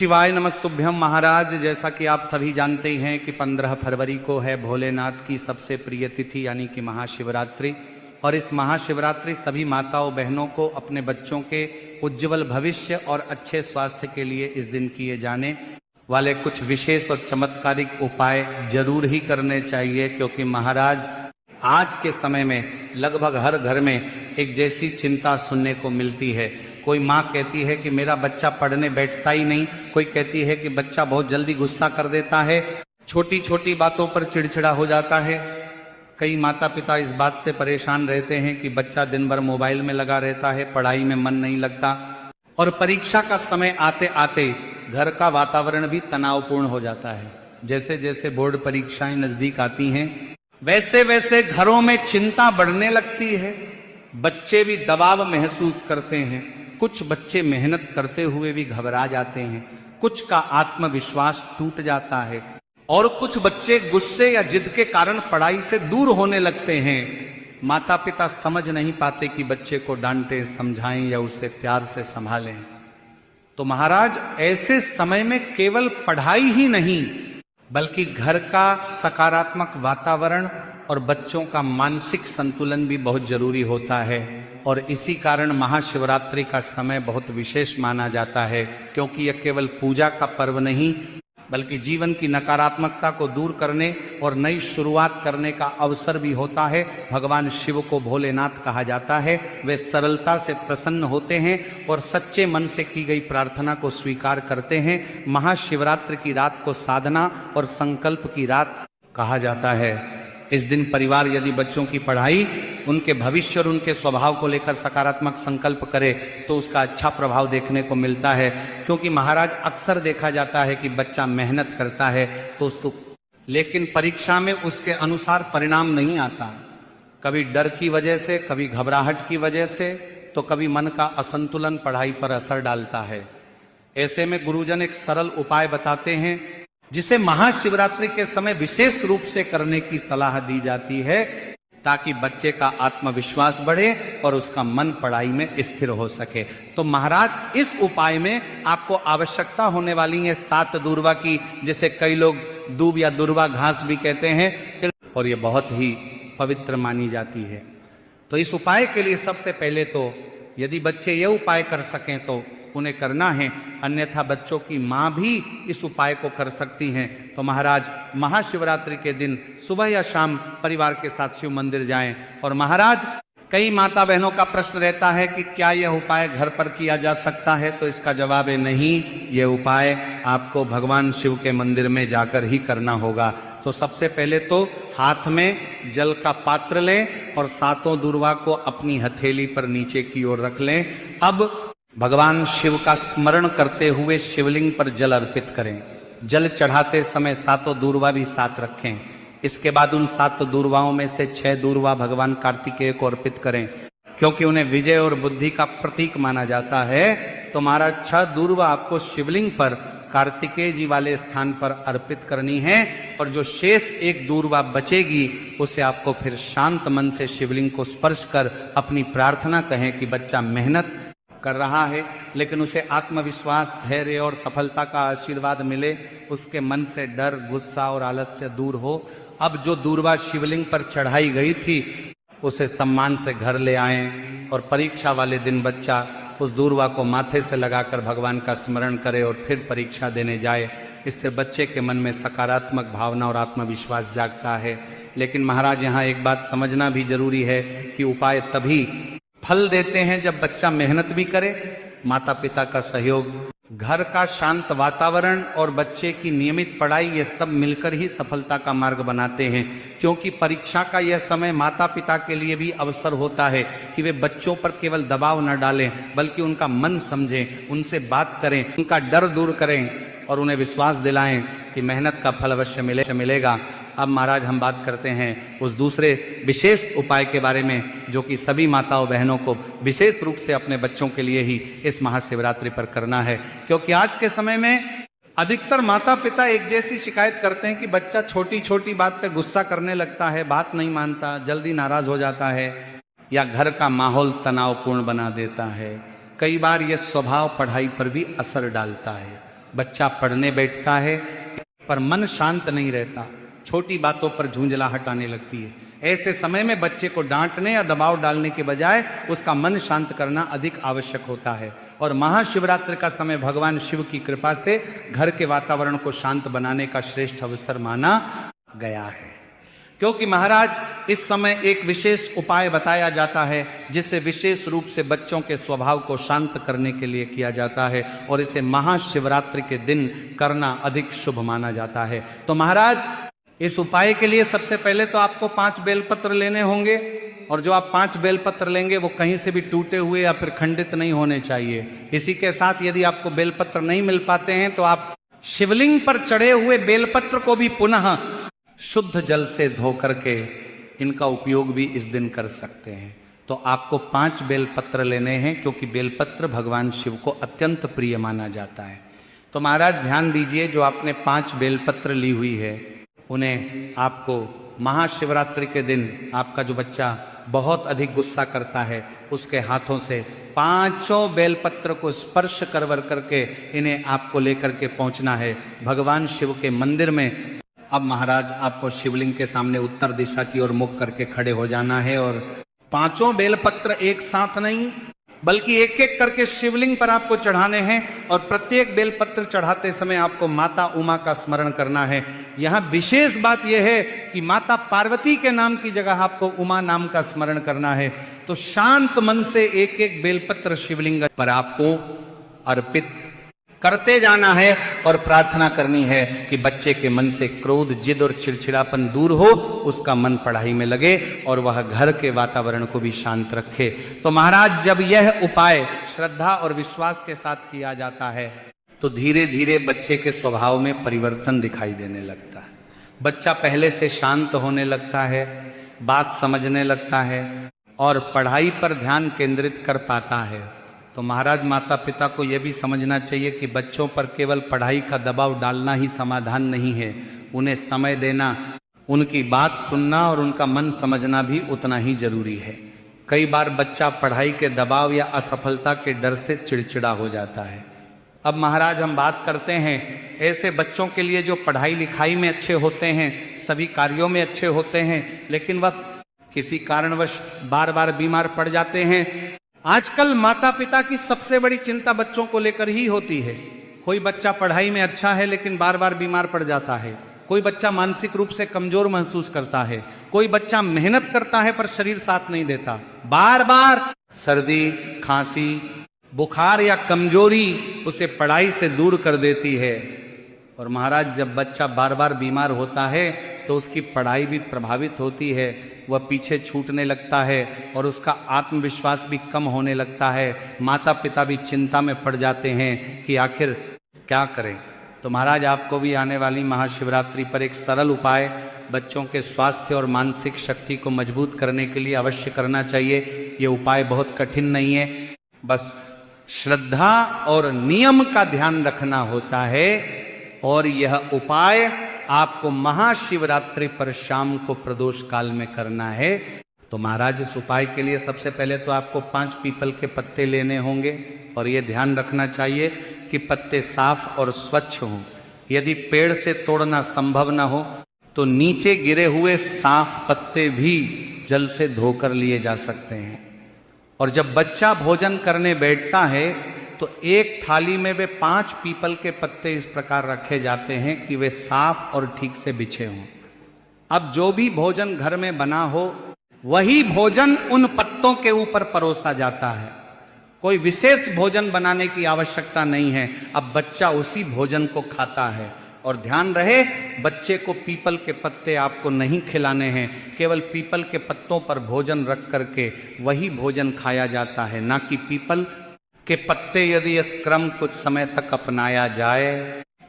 शिवाय नमस्तुभ्यम महाराज। जैसा कि आप सभी जानते ही हैं कि 15 फरवरी को है भोलेनाथ की सबसे प्रिय तिथि यानी कि महाशिवरात्रि। और इस महाशिवरात्रि सभी माताओं बहनों को अपने बच्चों के उज्जवल भविष्य और अच्छे स्वास्थ्य के लिए इस दिन किए जाने वाले कुछ विशेष और चमत्कारिक उपाय जरूर ही करने चाहिए, क्योंकि महाराज आज के समय में लगभग हर घर में एक जैसी चिंता सुनने को मिलती है। कोई माँ कहती है कि मेरा बच्चा पढ़ने बैठता ही नहीं, कोई कहती है कि बच्चा बहुत जल्दी गुस्सा कर देता है, छोटी छोटी बातों पर चिड़चिड़ा हो जाता है। कई माता पिता इस बात से परेशान रहते हैं कि बच्चा दिन भर मोबाइल में लगा रहता है, पढ़ाई में मन नहीं लगता। और परीक्षा का समय आते आते घर का वातावरण भी तनावपूर्ण हो जाता है। जैसे जैसे बोर्ड परीक्षाएं नजदीक आती हैं वैसे वैसे घरों में चिंता बढ़ने लगती है। बच्चे भी दबाव महसूस करते हैं, कुछ बच्चे मेहनत करते हुए भी घबरा जाते हैं, कुछ का आत्मविश्वास टूट जाता है और कुछ बच्चे गुस्से या जिद के कारण पढ़ाई से दूर होने लगते हैं। माता पिता समझ नहीं पाते कि बच्चे को डांटें, समझाएं या उसे प्यार से संभालें। तो महाराज ऐसे समय में केवल पढ़ाई ही नहीं बल्कि घर का सकारात्मक वातावरण और बच्चों का मानसिक संतुलन भी बहुत जरूरी होता है। और इसी कारण महाशिवरात्रि का समय बहुत विशेष माना जाता है, क्योंकि यह केवल पूजा का पर्व नहीं बल्कि जीवन की नकारात्मकता को दूर करने और नई शुरुआत करने का अवसर भी होता है। भगवान शिव को भोलेनाथ कहा जाता है। वे सरलता से प्रसन्न होते हैं और सच्चे मन से की गई प्रार्थना को स्वीकार करते हैं। महाशिवरात्रि की रात को साधना और संकल्प की रात कहा जाता है। इस दिन परिवार यदि बच्चों की पढ़ाई, उनके भविष्य और उनके स्वभाव को लेकर सकारात्मक संकल्प करे तो उसका अच्छा प्रभाव देखने को मिलता है। क्योंकि महाराज अक्सर देखा जाता है कि बच्चा मेहनत करता है तो उसको, लेकिन परीक्षा में उसके अनुसार परिणाम नहीं आता। कभी डर की वजह से, कभी घबराहट की वजह से, तो कभी मन का असंतुलन पढ़ाई पर असर डालता है। ऐसे में गुरुजन एक सरल उपाय बताते हैं जिसे महाशिवरात्रि के समय विशेष रूप से करने की सलाह दी जाती है, ताकि बच्चे का आत्मविश्वास बढ़े और उसका मन पढ़ाई में स्थिर हो सके। तो महाराज इस उपाय में आपको आवश्यकता होने वाली है 7 दूर्वा की, जिसे कई लोग दूब या दुर्वा घास भी कहते हैं, और ये बहुत ही पवित्र मानी जाती है। तो इस उपाय के लिए सबसे पहले तो यदि बच्चे ये उपाय कर सकें तो उन्हें करना है, अन्यथा बच्चों की माँ भी इस उपाय को कर सकती हैं। तो महाराज महाशिवरात्रि के दिन सुबह या शाम परिवार के साथ शिव मंदिर जाएं। और महाराज कई माता बहनों का प्रश्न रहता है कि क्या यह उपाय घर पर किया जा सकता है, तो इसका जवाब है नहीं, यह उपाय आपको भगवान शिव के मंदिर में जाकर ही करना होगा। तो सबसे पहले तो हाथ में जल का पात्र लें और 7 दूर्वा को अपनी हथेली पर नीचे की ओर रख लें। अब भगवान शिव का स्मरण करते हुए शिवलिंग पर जल अर्पित करें। जल चढ़ाते समय 7 दूर्वा भी साथ रखें। इसके बाद उन 7 दूर्वाओं में से 6 दूर्वा भगवान कार्तिकेय को अर्पित करें, क्योंकि उन्हें विजय और बुद्धि का प्रतीक माना जाता है। तो महाराज 6 दूर्वा आपको शिवलिंग पर कार्तिकेय जी वाले स्थान पर अर्पित करनी है, और जो शेष 1 दूर्वा बचेगी उसे आपको फिर शांत मन से शिवलिंग को स्पर्श कर अपनी प्रार्थना कहें कि बच्चा मेहनत कर रहा है लेकिन उसे आत्मविश्वास, धैर्य और सफलता का आशीर्वाद मिले, उसके मन से डर, गुस्सा और आलस्य दूर हो। अब जो दूर्वा शिवलिंग पर चढ़ाई गई थी उसे सम्मान से घर ले आएं और परीक्षा वाले दिन बच्चा उस दूर्वा को माथे से लगाकर भगवान का स्मरण करे और फिर परीक्षा देने जाए। इससे बच्चे के मन में सकारात्मक भावना और आत्मविश्वास जागता है। लेकिन महाराज यहाँ एक बात समझना भी जरूरी है कि उपाय तभी फल देते हैं जब बच्चा मेहनत भी करे, माता पिता का सहयोग, घर का शांत वातावरण और बच्चे की नियमित पढ़ाई, ये सब मिलकर ही सफलता का मार्ग बनाते हैं। क्योंकि परीक्षा का यह समय माता पिता के लिए भी अवसर होता है कि वे बच्चों पर केवल दबाव न डालें बल्कि उनका मन समझें, उनसे बात करें, उनका डर दूर करें और उन्हें विश्वास दिलाएं कि मेहनत का फल अवश्य मिलेगा। अब महाराज हम बात करते हैं उस दूसरे विशेष उपाय के बारे में, जो कि सभी माताओं बहनों को विशेष रूप से अपने बच्चों के लिए ही इस महाशिवरात्रि पर करना है। क्योंकि आज के समय में अधिकतर माता पिता एक जैसी शिकायत करते हैं कि बच्चा छोटी छोटी बात पे गुस्सा करने लगता है, बात नहीं मानता, जल्दी नाराज हो जाता है या घर का माहौल तनावपूर्ण बना देता है। कई बार यह स्वभाव पढ़ाई पर भी असर डालता है बच्चा पढ़ने बैठता है पर मन शांत नहीं रहता, छोटी बातों पर झुंझलाहट आने लगती है। ऐसे समय में बच्चे को डांटने या दबाव डालने के बजाय उसका मन शांत करना अधिक आवश्यक होता है। और महाशिवरात्रि का समय भगवान शिव की कृपा से घर के वातावरण को शांत बनाने का श्रेष्ठ अवसर माना गया है, क्योंकि महाराज इस समय एक विशेष उपाय बताया जाता है जिसे विशेष रूप से बच्चों के स्वभाव को शांत करने के लिए किया जाता है, और इसे महाशिवरात्रि के दिन करना अधिक शुभ माना जाता है। तो महाराज इस उपाय के लिए सबसे पहले तो आपको 5 बेलपत्र लेने होंगे, और जो आप 5 बेलपत्र लेंगे वो कहीं से भी टूटे हुए या फिर खंडित नहीं होने चाहिए। इसी के साथ यदि आपको बेलपत्र नहीं मिल पाते हैं तो आप शिवलिंग पर चढ़े हुए बेलपत्र को भी पुनः शुद्ध जल से धो करके इनका उपयोग भी इस दिन कर सकते हैं। तो आपको 5 बेलपत्र लेने हैं, क्योंकि बेलपत्र भगवान शिव को अत्यंत प्रिय माना जाता है। तो महाराज ध्यान दीजिए, जो आपने 5 बेलपत्र ली हुई है उन्हें आपको महाशिवरात्रि के दिन आपका जो बच्चा बहुत अधिक गुस्सा करता है उसके हाथों से 5 बेलपत्र को स्पर्श करवर करके इन्हें आपको लेकर के पहुंचना है भगवान शिव के मंदिर में। अब महाराज आपको शिवलिंग के सामने उत्तर दिशा की ओर मुख करके खड़े हो जाना है, और 5 बेलपत्र एक साथ नहीं बल्कि एक एक करके शिवलिंग पर आपको चढ़ाने हैं, और प्रत्येक बेलपत्र चढ़ाते समय आपको माता उमा का स्मरण करना है। यहाँ विशेष बात यह है कि माता पार्वती के नाम की जगह आपको उमा नाम का स्मरण करना है। तो शांत मन से एक एक बेलपत्र शिवलिंग पर आपको अर्पित करते जाना है और प्रार्थना करनी है कि बच्चे के मन से क्रोध, जिद और चिड़चिड़ापन दूर हो, उसका मन पढ़ाई में लगे और वह घर के वातावरण को भी शांत रखे। तो महाराज जब यह उपाय श्रद्धा और विश्वास के साथ किया जाता है तो धीरे धीरे बच्चे के स्वभाव में परिवर्तन दिखाई देने लगता है। बच्चा पहले से शांत होने लगता है, बात समझने लगता है और पढ़ाई पर ध्यान केंद्रित कर पाता है। तो महाराज माता पिता को यह भी समझना चाहिए कि बच्चों पर केवल पढ़ाई का दबाव डालना ही समाधान नहीं है, उन्हें समय देना, उनकी बात सुनना और उनका मन समझना भी उतना ही जरूरी है। कई बार बच्चा पढ़ाई के दबाव या असफलता के डर से चिड़चिड़ा हो जाता है। अब महाराज हम बात करते हैं ऐसे बच्चों के लिए जो पढ़ाई लिखाई में अच्छे होते हैं, सभी कार्यों में अच्छे होते हैं, लेकिन वह किसी कारणवश बार बार बीमार पड़ जाते हैं। आजकल माता पिता की सबसे बड़ी चिंता बच्चों को लेकर ही होती है। कोई बच्चा पढ़ाई में अच्छा है लेकिन बार बार बीमार पड़ जाता है, कोई बच्चा मानसिक रूप से कमजोर महसूस करता है, कोई बच्चा मेहनत करता है पर शरीर साथ नहीं देता, बार बार सर्दी, खांसी, बुखार या कमजोरी उसे पढ़ाई से दूर कर देती है। और महाराज जब बच्चा बार बार बीमार होता है तो उसकी पढ़ाई भी प्रभावित होती है, वह पीछे छूटने लगता है और उसका आत्मविश्वास भी कम होने लगता है। माता पिता भी चिंता में पड़ जाते हैं कि आखिर क्या करें। तो महाराज आपको भी आने वाली महाशिवरात्रि पर एक सरल उपाय बच्चों के स्वास्थ्य और मानसिक शक्ति को मजबूत करने के लिए अवश्य करना चाहिए। ये उपाय बहुत कठिन नहीं है, बस श्रद्धा और नियम का ध्यान रखना होता है, और यह उपाय आपको महाशिवरात्रि पर शाम को प्रदोष काल में करना है। तो महाराज इस उपाय के लिए सबसे पहले तो आपको 5 पीपल के पत्ते लेने होंगे, और ये ध्यान रखना चाहिए कि पत्ते साफ और स्वच्छ हों। यदि पेड़ से तोड़ना संभव न हो तो नीचे गिरे हुए साफ पत्ते भी जल से धोकर लिए जा सकते हैं। और जब बच्चा भोजन करने बैठता है तो एक थाली में वे 5 पीपल के पत्ते इस प्रकार रखे जाते हैं कि वे साफ और ठीक से बिछे हों। अब जो भी भोजन घर में बना हो वही भोजन उन पत्तों के ऊपर परोसा जाता है, कोई विशेष भोजन बनाने की आवश्यकता नहीं है। अब बच्चा उसी भोजन को खाता है, और ध्यान रहे बच्चे को पीपल के पत्ते आपको नहीं खिलाने हैं, केवल पीपल के पत्तों पर भोजन रख करके वही भोजन खाया जाता है, ना कि पीपल के पत्ते। यदि यह क्रम कुछ समय तक अपनाया जाए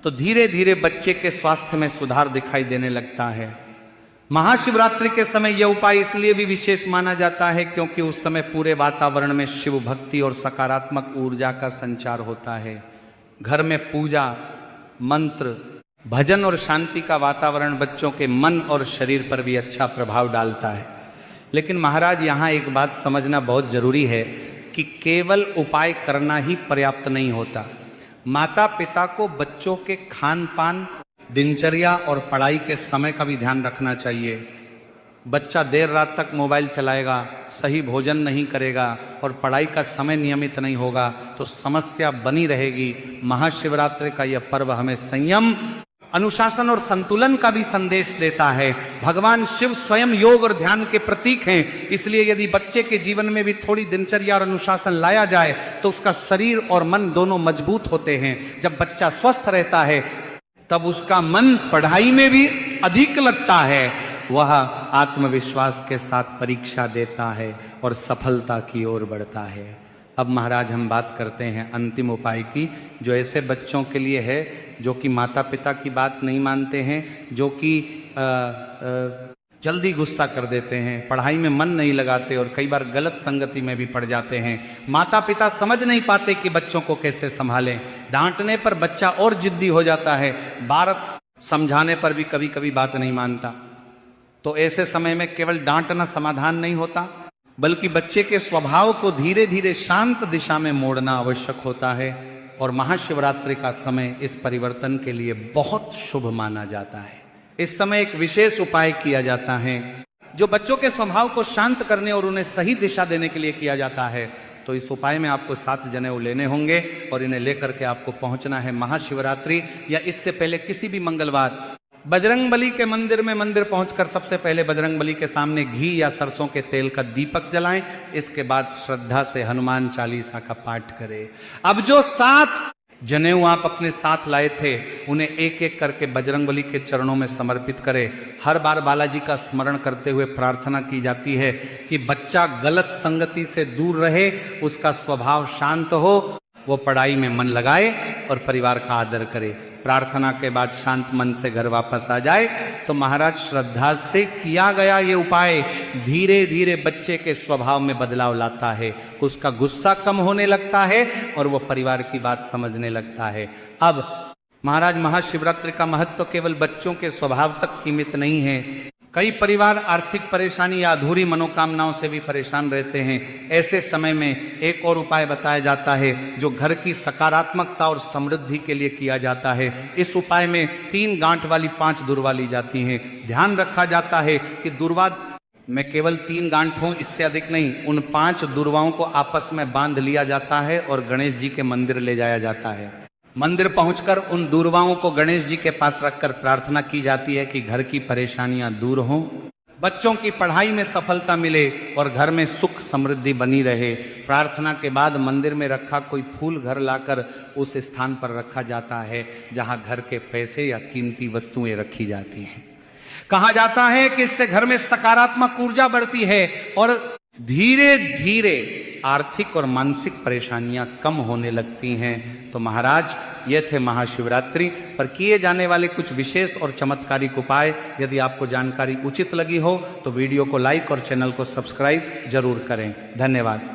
तो धीरे धीरे बच्चे के स्वास्थ्य में सुधार दिखाई देने लगता है। महाशिवरात्रि के समय यह उपाय इसलिए भी विशेष माना जाता है क्योंकि उस समय पूरे वातावरण में शिव भक्ति और सकारात्मक ऊर्जा का संचार होता है। घर में पूजा, मंत्र, भजन और शांति का वातावरण बच्चों के मन और शरीर पर भी अच्छा प्रभाव डालता है। लेकिन महाराज यहाँ एक बात समझना बहुत जरूरी है कि केवल उपाय करना ही पर्याप्त नहीं होता। माता पिता को बच्चों के खान पान, दिनचर्या और पढ़ाई के समय का भी ध्यान रखना चाहिए। बच्चा देर रात तक मोबाइल चलाएगा, सही भोजन नहीं करेगा और पढ़ाई का समय नियमित नहीं होगा तो समस्या बनी रहेगी। महाशिवरात्रि का यह पर्व हमें संयम, अनुशासन और संतुलन का भी संदेश देता है। भगवान शिव स्वयं योग और ध्यान के प्रतीक हैं, इसलिए यदि बच्चे के जीवन में भी थोड़ी दिनचर्या और अनुशासन लाया जाए तो उसका शरीर और मन दोनों मजबूत होते हैं। जब बच्चा स्वस्थ रहता है तब उसका मन पढ़ाई में भी अधिक लगता है, वह आत्मविश्वास के साथ परीक्षा देता है और सफलता की ओर बढ़ता है। अब महाराज हम बात करते हैं अंतिम उपाय की, जो ऐसे बच्चों के लिए है जो कि माता पिता की बात नहीं मानते हैं, जो कि जल्दी गुस्सा कर देते हैं, पढ़ाई में मन नहीं लगाते और कई बार गलत संगति में भी पड़ जाते हैं। माता पिता समझ नहीं पाते कि बच्चों को कैसे संभालें। डांटने पर बच्चा और जिद्दी हो जाता है, बार समझाने पर भी कभी कभी बात नहीं मानता। तो ऐसे समय में केवल डांटना समाधान नहीं होता, बल्कि बच्चे के स्वभाव को धीरे धीरे शांत दिशा में मोड़ना आवश्यक होता है। और महाशिवरात्रि का समय इस परिवर्तन के लिए बहुत शुभ माना जाता है। इस समय एक विशेष उपाय किया जाता है जो बच्चों के स्वभाव को शांत करने और उन्हें सही दिशा देने के लिए किया जाता है। तो इस उपाय में आपको 7 जनेऊ लेने होंगे और इन्हें लेकर के आपको पहुंचना है महाशिवरात्रि या इससे पहले किसी भी मंगलवार बजरंगबली के मंदिर पहुंचकर सबसे पहले बजरंगबली के सामने घी या सरसों के तेल का दीपक जलाएं। इसके बाद श्रद्धा से हनुमान चालीसा का पाठ करें। अब जो 7 जनेऊ आप अपने साथ लाए थे उन्हें एक एक करके बजरंगबली के चरणों में समर्पित करें। हर बार बालाजी का स्मरण करते हुए प्रार्थना की जाती है कि बच्चा गलत संगति से दूर रहे, उसका स्वभाव शांत हो, वो पढ़ाई में मन लगाए और परिवार का आदर करे। प्रार्थना के बाद शांत मन से घर वापस आ जाए तो महाराज श्रद्धा से किया गया ये उपाय धीरे धीरे बच्चे के स्वभाव में बदलाव लाता है। उसका गुस्सा कम होने लगता है और वो परिवार की बात समझने लगता है। अब महाराज महाशिवरात्रि का महत्व केवल बच्चों के स्वभाव तक सीमित नहीं है। कई परिवार आर्थिक परेशानी या अधूरी मनोकामनाओं से भी परेशान रहते हैं। ऐसे समय में एक और उपाय बताया जाता है जो घर की सकारात्मकता और समृद्धि के लिए किया जाता है। इस उपाय में 3 गांठ वाली 5 दुर्वा ली जाती हैं। ध्यान रखा जाता है कि दुर्वा में केवल 3 गांठ हों, इससे अधिक नहीं। उन 5 दुर्वाओं को आपस में बांध लिया जाता है और गणेश जी के मंदिर ले जाया जाता है। मंदिर पहुंचकर उन दुर्वाओं को गणेश जी के पास रखकर प्रार्थना की जाती है कि घर की परेशानियां दूर हों, बच्चों की पढ़ाई में सफलता मिले और घर में सुख समृद्धि बनी रहे। प्रार्थना के बाद मंदिर में रखा कोई फूल घर लाकर उस स्थान पर रखा जाता है जहां घर के पैसे या कीमती वस्तुएं रखी जाती हैं। कहा जाता है कि इससे घर में सकारात्मक ऊर्जा बढ़ती है और धीरे धीरे आर्थिक और मानसिक परेशानियां कम होने लगती हैं। तो महाराज ये थे महाशिवरात्रि पर किए जाने वाले कुछ विशेष और चमत्कारिक उपाय। यदि आपको जानकारी उचित लगी हो तो वीडियो को लाइक और चैनल को सब्सक्राइब जरूर करें। धन्यवाद।